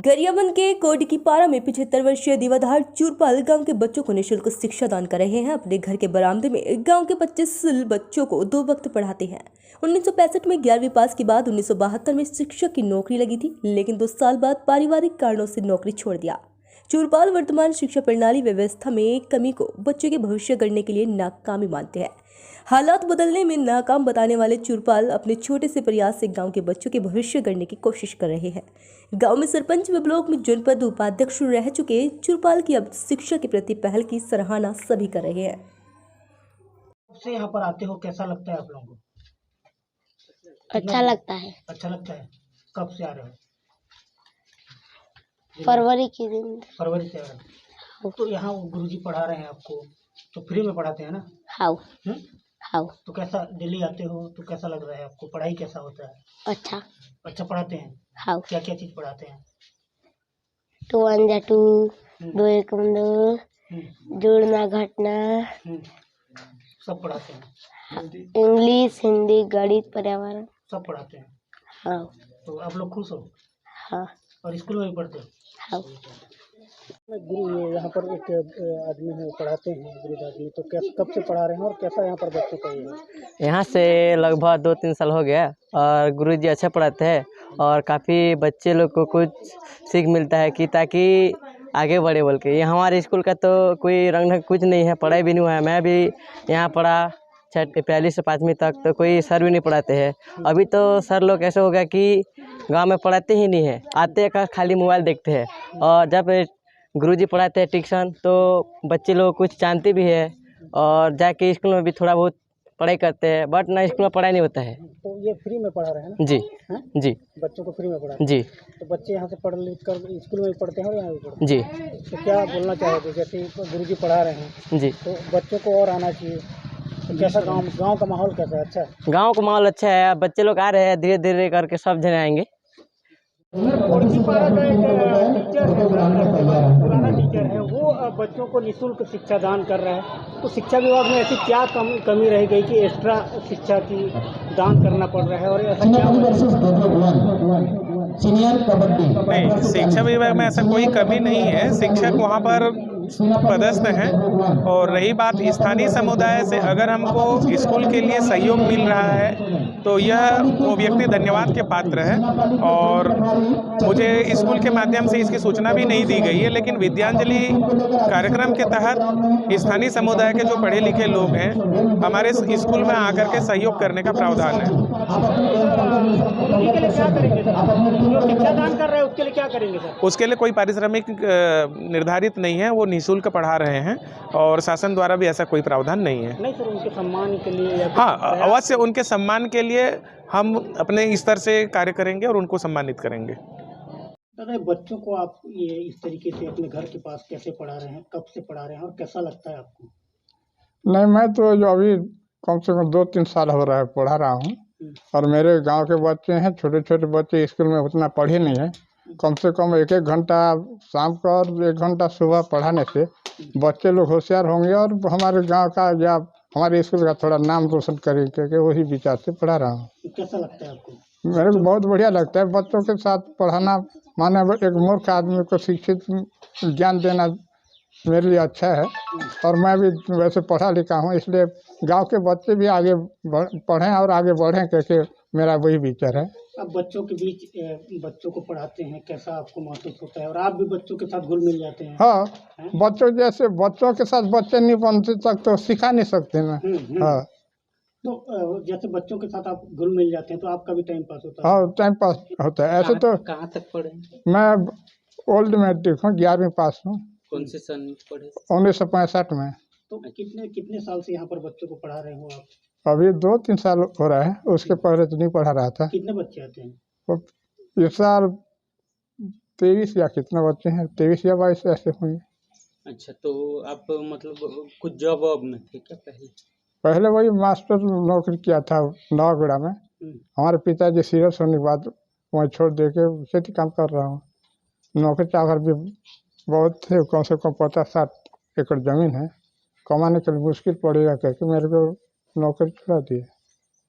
गरियाबंद के कोडकीपारा में 75 वर्षीय दीवाधार चूरपाल गांव के बच्चों को निःशुल्क शिक्षा दान कर रहे हैं। अपने घर के बरामदे में गांव के 25 बच्चों को 2 वक्त पढ़ाते हैं। 1965 में 11वीं पास के बाद 1972 में शिक्षक की नौकरी लगी थी, लेकिन 2 साल बाद पारिवारिक कारणों से नौकरी छोड़ दिया। चूरपाल वर्तमान शिक्षा प्रणाली व्यवस्था में कमी को बच्चों के भविष्य गढ़ने के लिए नाकामी मानते हैं। हालात बदलने में नाकाम बताने वाले चूरपाल अपने छोटे से प्रयास से गांव के बच्चों के भविष्य गढ़ने की कोशिश कर रहे हैं। गांव में सरपंच व ब्लॉक में जनपद उपाध्यक्ष रह चुके चूरपाल की अब शिक्षा के प्रति पहल की सराहना सभी कर रहे हैं। से यहाँ पर आते हो, कैसा लगता है आप लोगों को? अच्छा लगता है। अच्छा लगता है। कब से आ रहे हो? फरवरी के दिन। फरवरी से आ रहे हो। तो यहाँ गुरुजी पढ़ा रहे हैं आपको, तो फ्री में पढ़ाते हैं ना? हाँ। हाँ। तो कैसा डेली आते हो तो कैसा लग रहा है आपको? पढ़ाई कैसा होता है? अच्छा। अच्छा पढ़ाते हैं? हाँ। क्या क्या चीज पढ़ाते हैं? 2 1 जा 2, 2 1 2, जोड़ना घटना, सब पढ़ाते हैं? इंग्लिश, हिंदी, गणित, पर्यावरण सब पढ़ाते हैं। हाँ। तो आप लोग खुश हो? हाँ। और स्कूल में भी पढ़ते हो? हाँ। गुरु यहाँ पर एक आदमी है, पढ़ाते हैं वृद्ध आदमी, तो कैसे कब से पढ़ा रहे हैं और कैसा यहाँ पर बच्चों का ये है? यहाँ से लगभग 2-3 साल हो गया और गुरुजी अच्छा पढ़ाते हैं और काफ़ी बच्चे लोग को कुछ सीख मिलता है कि ताकि आगे बढ़े बोल के। ये हमारे स्कूल का तो कोई रंग ढंग कुछ नहीं है, पढ़ाई भी नहीं हुआ है। मैं भी यहाँ पढ़ा पहली से 5वीं तक, तो कोई सर भी नहीं पढ़ाते हैं। अभी तो सर लोग ऐसे हो गया कि गांव में पढ़ाते ही नहीं है, आते का खाली मोबाइल देखते हैं। और जब गुरुजी पढ़ाते हैं ट्यूशन तो बच्चे लोग कुछ जानते भी है और जाके स्कूल में भी थोड़ा बहुत पढ़ाई करते हैं, बट ना स्कूल में पढ़ाई नहीं होता है। तो ये फ्री में पढ़ा रहे हैं ना? जी है? जी बच्चों को फ्री में पढ़ा जी। तो बच्चे यहाँ से पढ़ लिख कर स्कूल में भी पढ़ते हैं और यहाँ भी पढ़ते जी हैं। तो क्या बोलना चाहोगे? जैसे गुरुजी पढ़ा रहे हैं जी, तो बच्चों को और आना चाहिए। तो कैसा गांव का माहौल कैसा है? अच्छा है? गाँव का माहौल अच्छा है, बच्चे लोग आ रहे हैं, धीरे धीरे करके सब जने आएंगे। कोडकीपारा का एक टीचर है, पुराना टीचर है, वो बच्चों को निःशुल्क शिक्षा दान कर रहा है। तो शिक्षा विभाग में ऐसी क्या कमी रह गई कि एक्स्ट्रा शिक्षा की दान करना पड़ रहा है और ऐसा क्या नहीं, शिक्षा विभाग में ऐसा कोई कमी नहीं है। शिक्षक वहाँ पर पदस्थ हैं। और रही बात स्थानीय समुदाय से, अगर हमको स्कूल के लिए सहयोग मिल रहा है तो यह वो व्यक्ति धन्यवाद के पात्र है। और मुझे स्कूल के माध्यम से इसकी सूचना भी नहीं दी गई है, लेकिन विद्यांजलि कार्यक्रम के तहत स्थानीय समुदाय के जो पढ़े लिखे लोग हैं हमारे स्कूल में आकर के सहयोग करने का प्रावधान है। शिक्षा दान कर रहे हैं उसके लिए क्या करेंगे सर? उसके लिए कोई पारिश्रमिक निर्धारित नहीं है, वो निःशुल्क पढ़ा रहे हैं और शासन द्वारा भी ऐसा कोई प्रावधान नहीं है। नहीं सर, उनके सम्मान के लिए? हाँ, अवश्य उनके सम्मान के लिए हम अपने स्तर से कार्य करेंगे और उनको सम्मानित करेंगे। दादा, बच्चों को आप ये इस तरीके से अपने घर के पास कैसे पढ़ा रहे हैं, कब से पढ़ा रहे हैं और कैसा लगता है आपको? नहीं, मैं तो जो अभी कम से कम 2-3 साल हो रहा है पढ़ा रहा हूँ। और मेरे गांव के बच्चे हैं, छोटे छोटे बच्चे, स्कूल में उतना पढ़े नहीं है। कम से कम 1-1 घंटा शाम का और 1 घंटा सुबह पढ़ाने से बच्चे लोग होशियार होंगे और हमारे गांव का या हमारे स्कूल का थोड़ा नाम रोशन करेंगे, क्योंकि वही विचार से पढ़ा रहा हूँ। कैसा लगता है आपको? मेरे को बहुत बढ़िया लगता है। बच्चों के साथ पढ़ाना माने एक मूर्ख आदमी को शिक्षित ज्ञान देना मेरे लिए अच्छा है। और मैं भी वैसे पढ़ा लिखा हूँ, इसलिए गांव के बच्चे भी आगे पढ़ें और आगे बढ़ें, क्योंकि मेरा वही विचार है। अब बच्चों के बीच बच्चों को पढ़ाते हैं, कैसा आपको महसूस होता है? और आप भी बच्चों के साथ घुल मिल जाते हैं? हाँ, बच्चों जैसे बच्चों के साथ बच्चे नहीं बनते तक तो सिखा नहीं सकते ना। हाँ, तो जैसे बच्चों के साथ आप घुल मिल जाते हैं तो आपका भी टाइम पास होता है? हाँ, टाइम पास होता है। ऐसे तो कहाँ तक पढ़े? मैं ओल्ड मैट्रिक हूँ, 11वीं पास हूँ। कौन से सन में पढ़े? 1965 में। तो कितने साल से यहाँ पर बच्चों को पढ़ा रहे हो आप? अभी 2-3 साल हो रहा है, उसके पहले तो नहीं पढ़ा रहा था। कितने बच्चे आते हैं? तो इस साल 23 या कितने बच्चे हैं, 23 या 22 ऐसे होंगे। अच्छा, तो आप मतलब कुछ जॉब वॉब में थे क्या पहले? पहले वही मास्टर नौकरी किया था नवागढ़ा में। हमारे पिताजी सीरियस होने के बाद वहीं छोड़ दे के खेती काम कर रहा हूँ। नौकरी चाकर भी बहुत थे, कम से कम 50-60 एकड़ ज़मीन है, कमाने के लिए मुश्किल पड़ेगा करके मेरे को नौकरी छुड़ा दी।